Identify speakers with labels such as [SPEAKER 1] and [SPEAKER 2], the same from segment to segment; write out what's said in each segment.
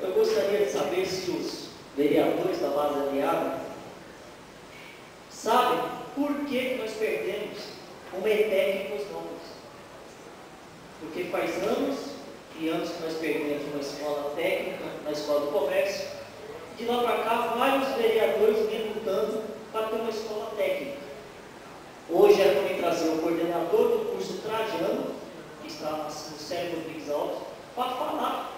[SPEAKER 1] Eu gostaria de saber se os vereadores da base aliada sabem por que nós perdemos uma ETEC em Cosmópolis. Porque faz anos e anos que nós perdemos uma escola técnica, uma escola do comércio. De lá para cá, vários vereadores vêm lutando para ter uma escola técnica. Hoje é também trazer o coordenador do curso Trajano, que está no Célio Rodrigues Alves, para falar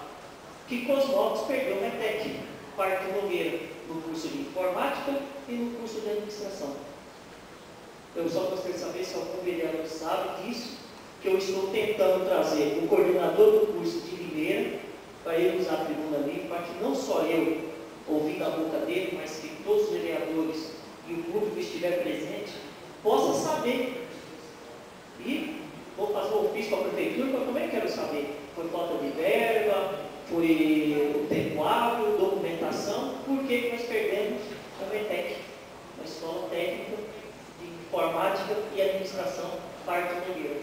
[SPEAKER 1] que Cosmópolis perdeu uma ETEC, Parque Nogueira, no curso de informática e no curso de administração. Eu só gostaria de saber se algum vereador sabe disso, que eu estou tentando trazer o coordenador do curso de Limeira, para ele usar a tribuna ali, para que não só eu, ouvindo a boca dele, mas que todos os vereadores e o público que estiver presente, possa saber. E vou fazer um ofício para a prefeitura, mas também quero saber. Foi falta de verba, foi o tempo hábil, documentação, por que nós perdemos a ETEC, uma escola técnica de informática e administração, Parque Nogueira.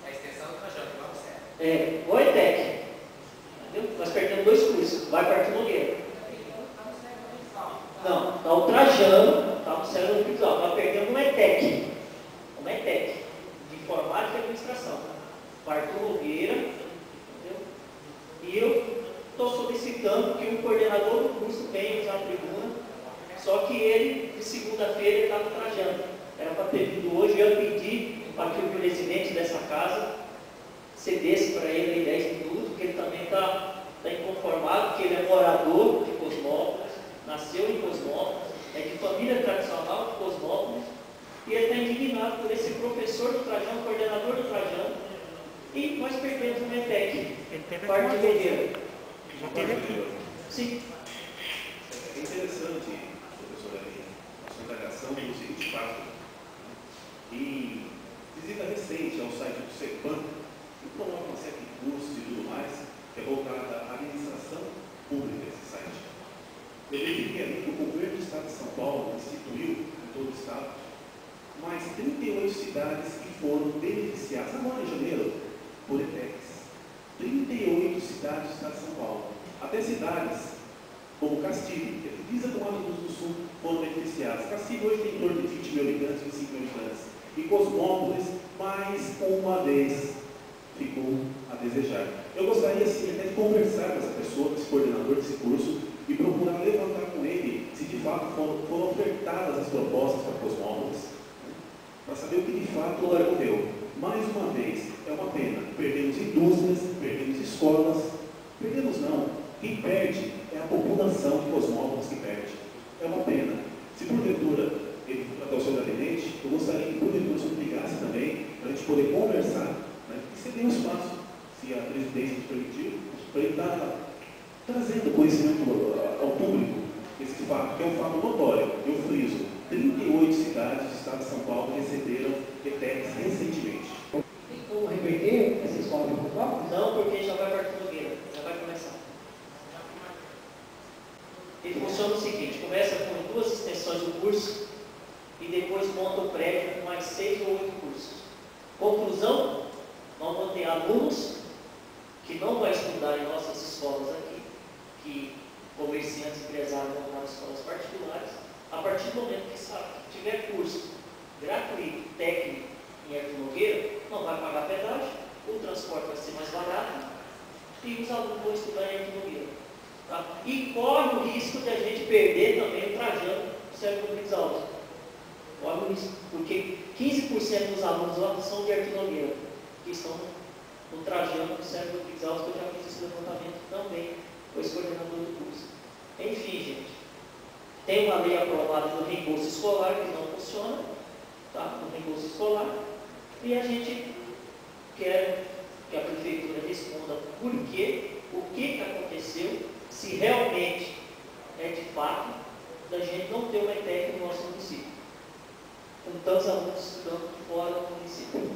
[SPEAKER 2] A extensão do Trajano, igual certo.
[SPEAKER 1] É, o ETEC. Entendeu? Nós perdemos dois cursos, vai Parque Nogueira. Não, está o Trajano, está no Célio Rodrigues Alves, nós perdemos uma ETEC, de informática e administração. Parque Nogueira, entendeu? E eu estou solicitando que o coordenador do curso venha usar a tribuna, só que ele, de segunda-feira, está no Trajano. Era para ter vindo hoje, eu pedi para que o presidente dessa casa cedesse para ele aí 10 minutos, porque ele também está inconformado, porque ele é morador de Cosmópolis, nasceu em Cosmópolis, é de família tradicional de Cosmópolis, e ele está indignado por esse professor do Trajano, coordenador do Trajano, e nós perdemos uma ETEC, Parque Nogueira.
[SPEAKER 3] Já teve aqui.
[SPEAKER 1] Sim.
[SPEAKER 3] É interessante, professor, a sua indagação no seguinte fato. Em visita recente ao site do CEPAM, que coloca uma série de cursos e tudo mais, que é voltada à administração pública desse site. Eu verifiquei ali que o governo do estado de São Paulo instituiu em todo o estado mais 38 cidades que foram beneficiadas agora em janeiro por ETECs. 38 cidades do estado de São Paulo. Até cidades como Castilho, que é divisa do Mato Grosso do Sul, foram beneficiadas. Castilho hoje tem em torno de 20 mil habitantes, 25 mil habitantes. E Cosmópolis, mais uma vez, ficou a desejar. Eu gostaria, sim, até de conversar com essa pessoa, com esse coordenador desse curso, e procurar levantar com ele se de fato foram ofertadas as propostas para Cosmópolis, para saber o que de fato ocorreu. Mais uma vez, é uma pena. Perdemos indústrias, perdemos escolas, perdemos não. Quem perde é a população de Cosmópolis que perde. É uma pena. Se porventura ele for até o seu gabinete, eu gostaria que porventura o senhor ligasse também, para a gente poder conversar, né, e ceder um espaço, se a presidência nos permitir, para ele estar trazendo conhecimento ao público esse fato, que é um fato notório. Eu friso, 38 cidades do estado de São Paulo receberam ETECs recentemente.
[SPEAKER 4] Tem como reverter essa escola de Cosmópolis?
[SPEAKER 1] Não, porque já vai Parque Nogueira, já vai começar. Ele funciona o seguinte, começa com 2 extensões do curso e depois monta o prédio com mais 6 ou 8 cursos. Conclusão, nós vamos ter alunos que não vão estudar em nossas escolas aqui, que comerciantes, empresários vão para escolas particulares, a partir do momento que tiver curso gratuito, técnico em Parque Nogueira, não vai pagar pedágio, o transporte vai ser mais barato e os alunos vão estudar em Parque Nogueira. Tá? E corre o risco de a gente perder também o Trajano do Célio Rodrigues Alves. Corre o risco, porque 15% dos alunos lá são de Parque Nogueira, que estão no Trajano do Célio Rodrigues Alves, que eu já fiz esse levantamento também com esse coordenador do curso. Enfim, gente, tem uma lei aprovada do reembolso escolar que não funciona, tá? No reembolso escolar, e a gente quer que a prefeitura responda por quê, o que aconteceu, se realmente é de fato da gente não ter uma ETEC no nosso município, com tantos alunos estudando fora do município.